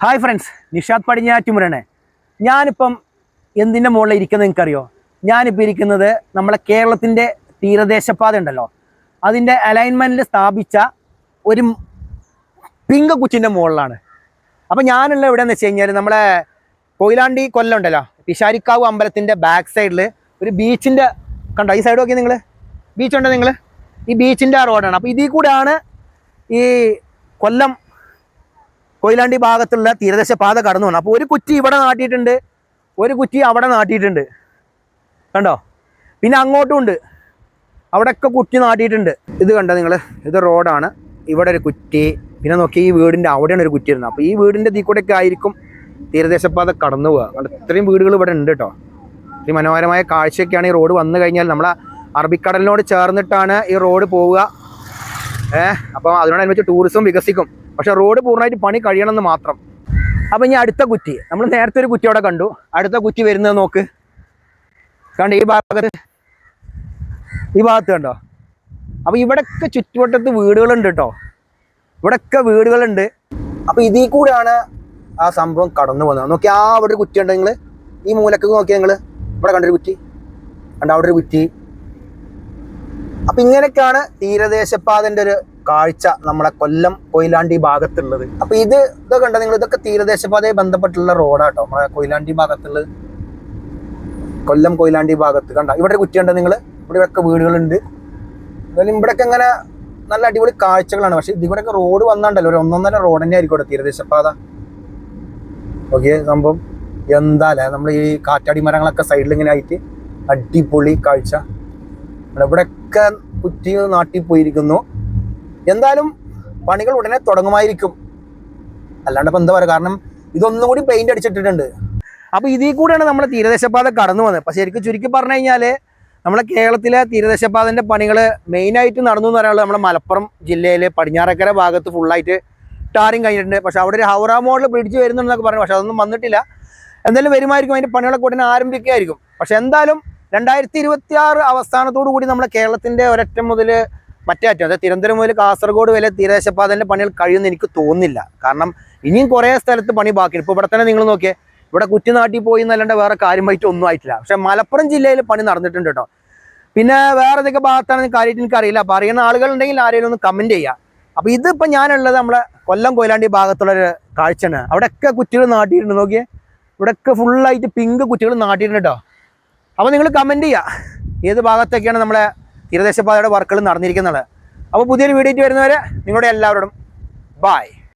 Hi friends, Nishad പടിഞ്ഞാറ്റുമുരാണ്. ഞാനിപ്പം എന്തിൻ്റെ മുകളിൽ ഇരിക്കുന്നത് നിങ്ങൾക്കറിയോ? ഞാനിപ്പോൾ ഇരിക്കുന്നത് നമ്മളെ കേരളത്തിൻ്റെ തീരദേശപാത ഉണ്ടല്ലോ, അതിൻ്റെ അലൈൻമെൻറ്റിൽ സ്ഥാപിച്ച ഒരു പിങ്ക കുച്ചിൻ്റെ മുകളിലാണ്. അപ്പോൾ ഞാനുള്ള എവിടെയെന്ന് വെച്ച് കഴിഞ്ഞാൽ നമ്മളെ കൊയിലാണ്ടി കൊല്ലം ഉണ്ടല്ലോ, പിഷാരിക്കാവ് അമ്പലത്തിൻ്റെ ബാക്ക് സൈഡിൽ ഒരു ബീച്ചിൻ്റെ കണ്ടോ, ഈ സൈഡ് നോക്കി നിങ്ങൾ, ബീച്ചുണ്ടോ നിങ്ങൾ, ഈ ബീച്ചിൻ്റെ ആ റോഡാണ്. അപ്പോൾ ഇതിൽ കൂടെയാണ് ഈ കൊല്ലം കൊയിലാണ്ടി ഭാഗത്തുള്ള തീരദേശ പാത കടന്നു പോകണം. അപ്പോൾ ഒരു കുറ്റി ഇവിടെ നാട്ടിയിട്ടുണ്ട്, ഒരു കുറ്റി അവിടെ നാട്ടിയിട്ടുണ്ട്, കണ്ടോ. പിന്നെ അങ്ങോട്ടും ഉണ്ട്, അവിടെയൊക്കെ കുറ്റി നാട്ടിയിട്ടുണ്ട്. ഇത് കണ്ടോ നിങ്ങൾ, ഇത് റോഡാണ്, ഇവിടെ ഒരു കുറ്റി, പിന്നെ നോക്കി ഈ വീടിൻ്റെ അവിടെയാണ് ഒരു കുറ്റി ഇരുന്നത്. അപ്പോൾ ഈ വീടിൻ്റെ ഇതിൽ കൂടെയൊക്കെ ആയിരിക്കും തീരദേശപാത കടന്നു പോവുക. കണ്ടോ, ഇത്രയും വീടുകൾ ഇവിടെ ഉണ്ട് കേട്ടോ. ഈ മനോഹരമായ കാഴ്ചയൊക്കെയാണ്. ഈ റോഡ് വന്നു കഴിഞ്ഞാൽ നമ്മളെ അറബിക്കടലിനോട് ചേർന്നിട്ടാണ് ഈ റോഡ് പോവുക. അപ്പോൾ അതിനോടനുബന്ധിച്ച് ടൂറിസം വികസിക്കും. പക്ഷെ റോഡ് പൂർണ്ണമായിട്ട് പണി കഴിയണമെന്ന് മാത്രം. അപ്പം ഇനി അടുത്ത കുറ്റി, നമ്മൾ നേരത്തെ ഒരു കുറ്റി അവിടെ കണ്ടു, അടുത്ത കുറ്റി വരുന്നത് നോക്ക്, കണ്ടോ, ഈ ഭാഗത്ത് കണ്ടോ. അപ്പോൾ ഇവിടെയൊക്കെ ചുറ്റുവട്ടത്ത് വീടുകളുണ്ട് കേട്ടോ, ഇവിടെയൊക്കെ വീടുകളുണ്ട്. അപ്പോൾ ഇതിൽ കൂടെയാണ് ആ സംഭവം കടന്നു പോകുന്നത്. നോക്കി, ആ അവിടെ ഒരു കുറ്റി ഉണ്ട്, നിങ്ങൾ ഈ മൂലക്ക് നോക്കി, നിങ്ങൾ ഇവിടെ കണ്ടൊരു കുറ്റി കണ്ടോ, അവിടെ ഒരു കുറ്റി. അപ്പം ഇങ്ങനെയൊക്കെയാണ് തീരദേശപാതൻ്റെ ഒരു കാഴ്ച നമ്മളെ കൊല്ലം കൊയിലാണ്ടി ഭാഗത്തുള്ളത്. അപ്പോൾ ഇതൊക്കെ കണ്ടോ നിങ്ങൾ, ഇതൊക്കെ തീരദേശപാതയെ ബന്ധപ്പെട്ടുള്ള റോഡാട്ടോ, നമ്മളെ കൊയിലാണ്ടി ഭാഗത്തുള്ളത്. കൊല്ലം കൊയിലാണ്ടി ഭാഗത്ത് കണ്ടോ, ഇവിടെ ഒരു കുറ്റി ഉണ്ടോ നിങ്ങൾ, ഇവിടെയൊക്കെ വീടുകളുണ്ട്. അതുപോലെ ഇവിടെയൊക്കെ ഇങ്ങനെ നല്ല അടിപൊളി കാഴ്ചകളാണ്. പക്ഷെ ഇതിവിടെയൊക്കെ റോഡ് വന്നാണ്ടല്ലോ, ഒരു ഒന്നൊന്നര റോഡ് തന്നെ ആയിരിക്കും ഇവിടെ തീരദേശപാത. ഓക്കെ, സംഭവം എന്താ അല്ലേ, നമ്മൾ ഈ കാറ്റാടി മരങ്ങളൊക്കെ സൈഡിൽ ഇങ്ങനെ ആയിട്ട് അടിപൊളി കാഴ്ച. ഇവിടെയൊക്കെ കുറ്റി നാട്ടിൽ പോയിരിക്കുന്നു. എന്തായാലും പണികൾ ഉടനെ തുടങ്ങുമായിരിക്കും, അല്ലാണ്ട് ഇപ്പം എന്താ പറയുക, കാരണം ഇതൊന്നും കൂടി പെയിന്റ് അടിച്ചിട്ടിട്ടുണ്ട്. അപ്പോൾ ഇതിൽ കൂടെയാണ് നമ്മുടെ തീരദേശപാത കടന്നു വന്നത്. പക്ഷേ ശരിക്കും ചുരുക്കി പറഞ്ഞു കഴിഞ്ഞാൽ നമ്മളെ കേരളത്തിലെ തീരദേശപാതൻ്റെ പണികൾ മെയിനായിട്ട് നടന്നു എന്ന് പറയാനുള്ളത് നമ്മുടെ മലപ്പുറം ജില്ലയിൽ പടിഞ്ഞാറക്കര ഭാഗത്ത് ഫുള്ളായിട്ട് ടാറിങ് കഴിഞ്ഞിട്ടുണ്ട്. പക്ഷേ അവിടെ ഒരു ഹൗറ മോഡൽ ബ്രിഡ്ജ് വരുന്നുണ്ടെന്നൊക്കെ പറഞ്ഞു, പക്ഷേ അതൊന്നും വന്നിട്ടില്ല. എന്തായാലും വരുമായിരിക്കും, അതിൻ്റെ പണികളൊക്കെ ഉടനെ ആരംഭിക്കുകയായിരിക്കും. പക്ഷെ എന്തായാലും 2026 അവസാനത്തോടു കൂടി നമ്മുടെ കേരളത്തിൻ്റെ ഒരറ്റം മുതൽ മറ്റേ അറ്റം, അതായത് തിരുവനന്തപുരം മുതൽ കാസർഗോഡ് വരെ തീരദേശപാതൻ്റെ പണികൾ കഴിയുമെന്ന് എനിക്ക് തോന്നുന്നില്ല. കാരണം ഇനിയും കുറേ സ്ഥലത്ത് പണി ബാക്കിയാണ്. ഇപ്പോൾ ഇവിടെ തന്നെ നിങ്ങൾ നോക്കിയേ, ഇവിടെ കുറ്റിനാട്ടിൽ പോയി എന്നല്ലാണ്ട് വേറെ കാര്യമായിട്ട് ഒന്നും ആയിട്ടില്ല. പക്ഷേ മലപ്പുറം ജില്ലയിൽ പണി നടന്നിട്ടുണ്ട് കേട്ടോ. പിന്നെ വേറെ ഏതൊക്കെ ഭാഗത്താണെന്ന് കാര്യമായിട്ട് എനിക്കറിയില്ല. അപ്പോൾ അറിയുന്ന ആളുകളുണ്ടെങ്കിൽ ആരെങ്കിലും ഒന്ന് കമൻറ്റ് ചെയ്യുക. അപ്പോൾ ഇതിപ്പോൾ ഞാനുള്ളത് നമ്മളെ കൊല്ലം കൊയിലാണ്ടി ഭാഗത്തുള്ളൊരു കാഴ്ചയാണ്. അവിടെയൊക്കെ കുറ്റികൾ നാട്ടിയിട്ടുണ്ട്. നോക്കിയേ, ഇവിടെയൊക്കെ ഫുള്ളായിട്ട് പിങ്ക് കുറ്റികൾ നാട്ടിയിട്ടുണ്ട് കേട്ടോ. അപ്പോൾ നിങ്ങൾ കമൻറ്റ് ചെയ്യുക ഏത് ഭാഗത്തൊക്കെയാണ് നമ്മളെ തീരദേശപാതയുടെ വർക്കുകൾ നടന്നിരിക്കുന്നത്. അപ്പോൾ പുതിയൊരു വീഡിയോ വരുന്നവരെ നിങ്ങളുടെ എല്ലാവരോടും ബായ്.